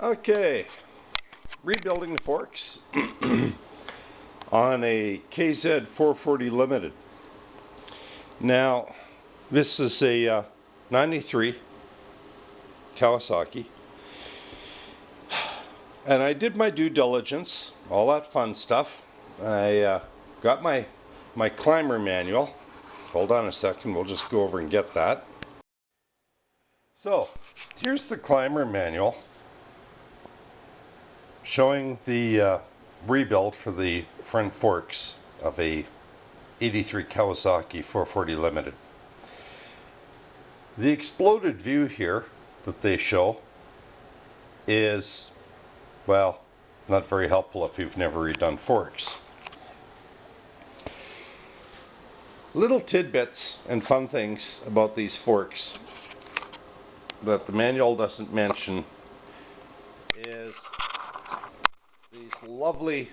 Okay, rebuilding the forks on a KZ440 Limited. Now, this is a 93 Kawasaki, and I did my due diligence, all that fun stuff. I got my climber manual. Hold on a second, we'll just go over and get that. So, here's the climber manual showing the rebuild for the front forks of a 83 Kawasaki 440 Limited. The exploded view here that they show is, well, not very helpful if you've never redone forks. Little tidbits and fun things about these forks that the manual doesn't mention is these lovely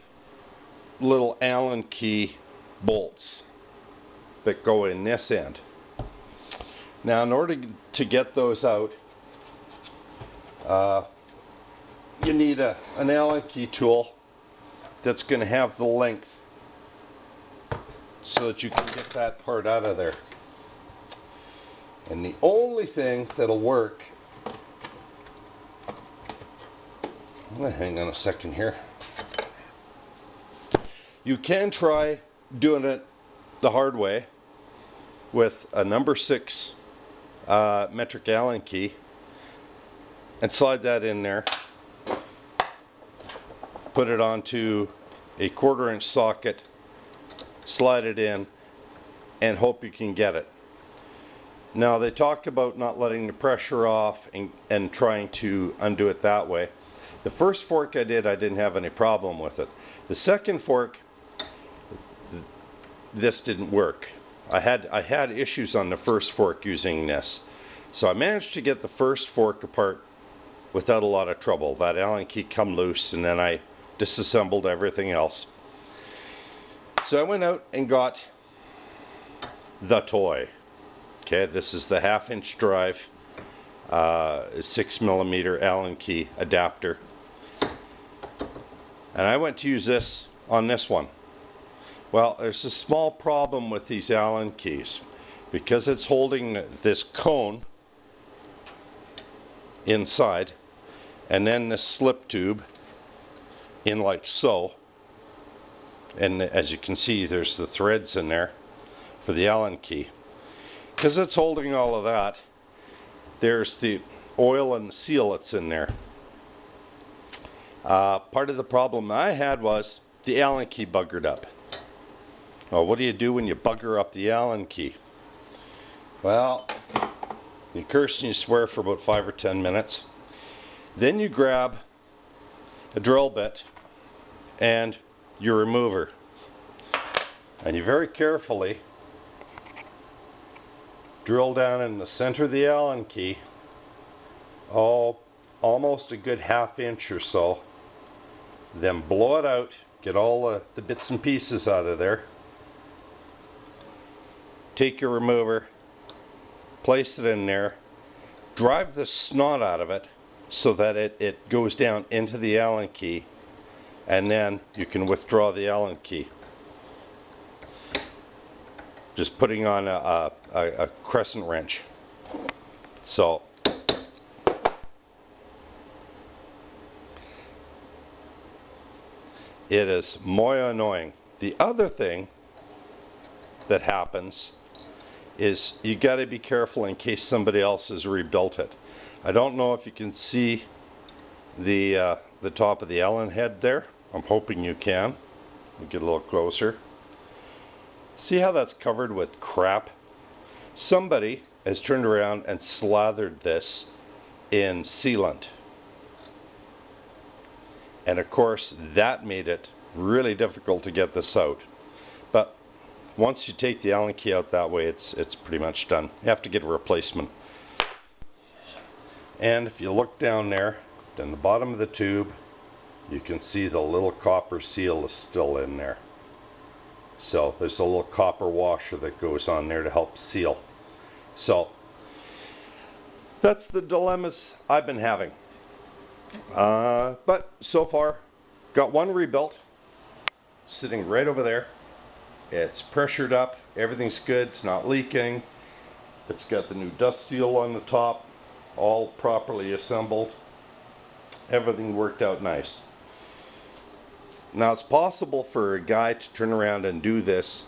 little Allen key bolts that go in this end. Now, in order to get those out, you need an Allen key tool that's going to have the length so that you can get that part out of there. And the only thing that'll work, hang on a second here, you can try doing it the hard way with a number 6 metric Allen key and slide that in there, put it onto a 1/4 inch socket, slide it in, and hope you can get it. Now, they talk about not letting the pressure off and trying to undo it that way. The first fork I didn't have any problem with it. The second fork, this didn't work. I had issues on the first fork using this. So I managed to get the first fork apart without a lot of trouble. That Allen key come loose, and then I disassembled everything else. So I went out and got the toy. Okay, this is the 1/2 inch drive 6mm Allen key adapter, and I went to use this on this one. Well, there's a small problem with these Allen keys because it's holding this cone inside and then this slip tube in like so, and as you can see there's the threads in there for the Allen key. Because it's holding all of that, there's the oil and seal that's in there. Part of the problem I had was the Allen key buggered up. Well, what do you do when you bugger up the Allen key? Well, you curse and you swear for about 5 or 10 minutes. Then you grab a drill bit and your remover, and you very carefully drill down in the center of the Allen key, almost a good 1/2 inch or so, then blow it out, get all the bits and pieces out of there, take your remover, place it in there, drive the snot out of it so that it goes down into the Allen key, and then you can withdraw the Allen key. Just putting on a crescent wrench. So it is muy annoying. The other thing that happens is you got to be careful in case somebody else has rebuilt it. I don't know if you can see the top of the Allen head there. I'm hoping you can. We'll get a little closer. See how that's covered with crap? Somebody has turned around and slathered this in sealant. And of course, that made it really difficult to get this out. But once you take the Allen key out that way, it's pretty much done. You have to get a replacement. And if you look down there, down the bottom of the tube, you can see the little copper seal is still in there. So there's a little copper washer that goes on there to help seal. So that's the dilemmas I've been having. But so far, got one rebuilt, sitting right over there. It's pressured up, everything's good, it's not leaking. It's got the new dust seal on the top, all properly assembled. Everything worked out nice. Now it's possible for a guy to turn around and do this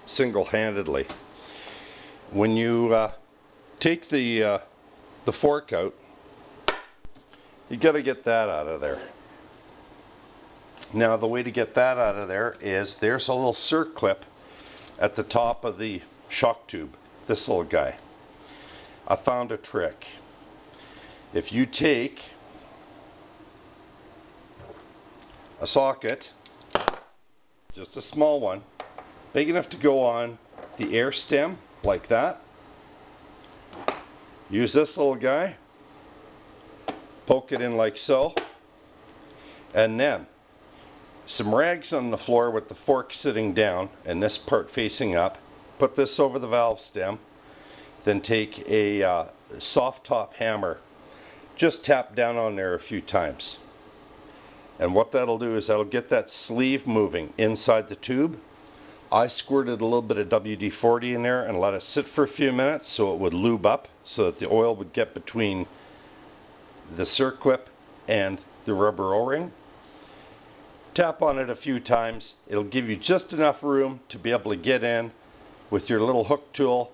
single-handedly. When you take the fork out, you got to get that out of there. Now the way to get that out of there is there's a little circlip at the top of the shock tube, this little guy. I found a trick. If you take a socket, just a small one, big enough to go on the air stem like that, use this little guy, poke it in like so, and then some rags on the floor with the fork sitting down and this part facing up. Put this over the valve stem, then take a soft top hammer, just tap down on there a few times. And what that'll do is that'll get that sleeve moving inside the tube. I squirted a little bit of WD-40 in there and let it sit for a few minutes so it would lube up, so that the oil would get between the circlip and the rubber O-ring. Tap on it a few times. It'll give you just enough room to be able to get in with your little hook tool,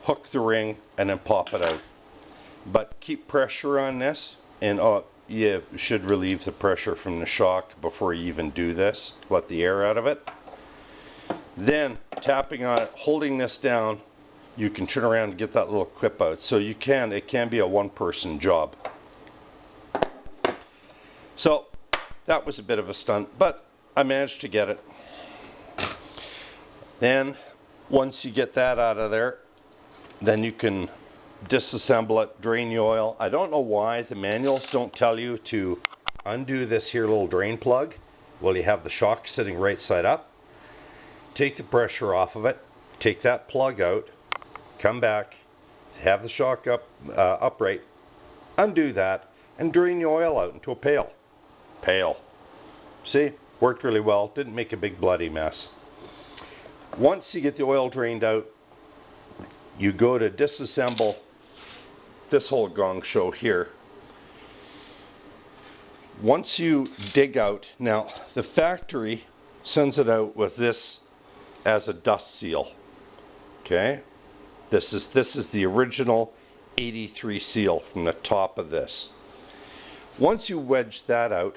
hook the ring, and then pop it out. But keep pressure on this, and you should relieve the pressure from the shock before you even do this. Let the air out of it. Then tapping on it, holding this down, you can turn around and get that little clip out. So it can be a one-person job. So that was a bit of a stunt, but I managed to get it. Then once you get that out of there, then you can disassemble it, drain the oil. I don't know why the manuals don't tell you to undo this here little drain plug while you have the shock sitting right side up. Take the pressure off of it, take that plug out, come back, have the shock upright, undo that, and drain the oil out into a pail. See, worked really well, didn't make a big bloody mess. Once you get the oil drained out, you go to disassemble this whole gong show here. Once you dig out, now the factory sends it out with this as a dust seal. Okay, this is the original 83 seal from the top of this. Once you wedge that out,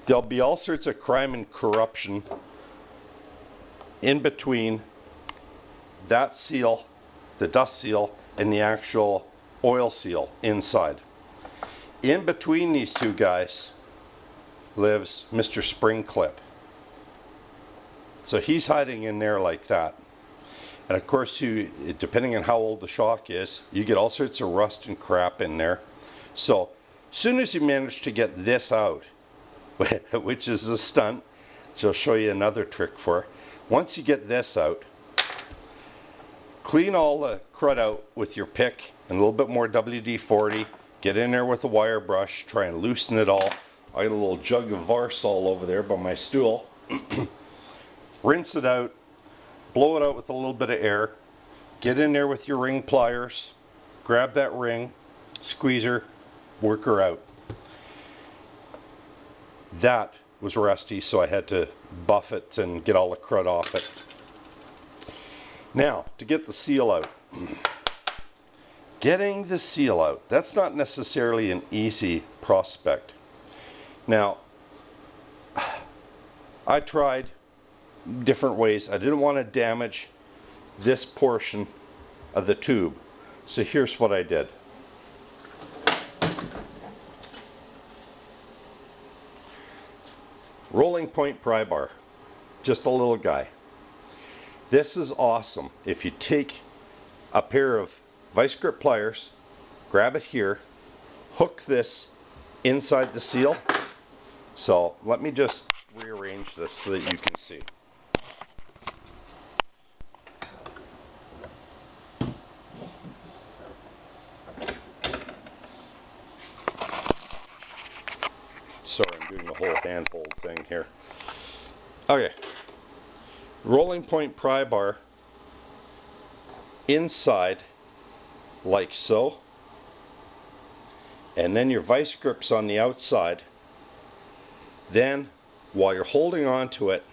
there'll be all sorts of crime and corruption in between that seal, the dust seal, and the actual oil seal inside. In between these two guys lives Mr. Spring Clip. So he's hiding in there like that. And of course, depending on how old the shock is, you get all sorts of rust and crap in there. So as soon as you manage to get this out, which is a stunt, which I'll show you another trick for. Once you get this out, clean all the crud out with your pick and a little bit more WD-40. Get in there with a wire brush, try and loosen it all. I got a little jug of Varsol over there by my stool. Rinse it out, blow it out with a little bit of air. Get in there with your ring pliers, grab that ring, squeeze her, work her out. That was rusty, so I had to buff it and get all the crud off it. Now, to get the seal out. Getting the seal out, that's not necessarily an easy prospect. Now, I tried different ways. I didn't want to damage this portion of the tube. So here's what I did. Rolling point pry bar, just a little guy. This is awesome. If you take a pair of vice grip pliers, grab it here, hook this inside the seal. So let me just rearrange this so that you can see. Sorry, I'm doing the whole handhold thing here. Okay. Rolling point pry bar inside, like so. And then your vice grips on the outside. Then, while you're holding on to it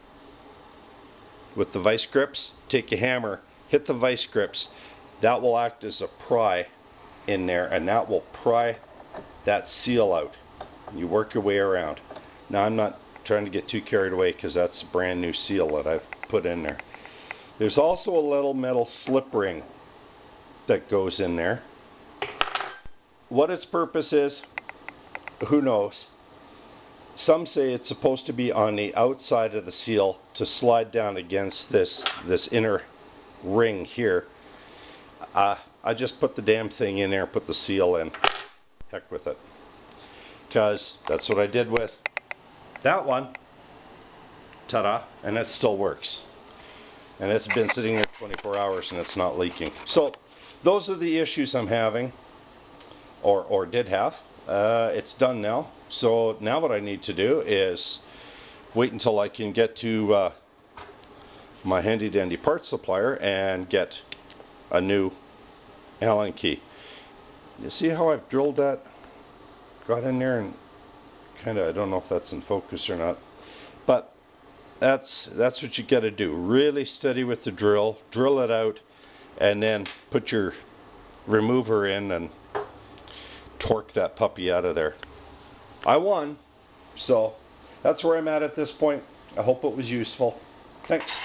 with the vice grips, take a hammer, hit the vice grips. That will act as a pry in there, and that will pry that seal out. You work your way around. Now, I'm not trying to get too carried away because that's a brand new seal that I've put in there. There's also a little metal slip ring that goes in there. What its purpose is, who knows. Some say it's supposed to be on the outside of the seal to slide down against this inner ring here. I just put the damn thing in there, put the seal in. Heck with it. Because that's what I did with that one. Ta-da. And it still works. And it's been sitting there 24 hours and it's not leaking. So those are the issues I'm having, or did have. It's done now. So now what I need to do is wait until I can get to my handy dandy parts supplier and get a new Allen key. You see how I've drilled that? Got in there and kind of, I don't know if that's in focus or not, but that's what you got to do. Really steady with the drill it out, and then put your remover in and torque that puppy out of there. I won, so that's where I'm at this point. I hope it was useful. Thanks.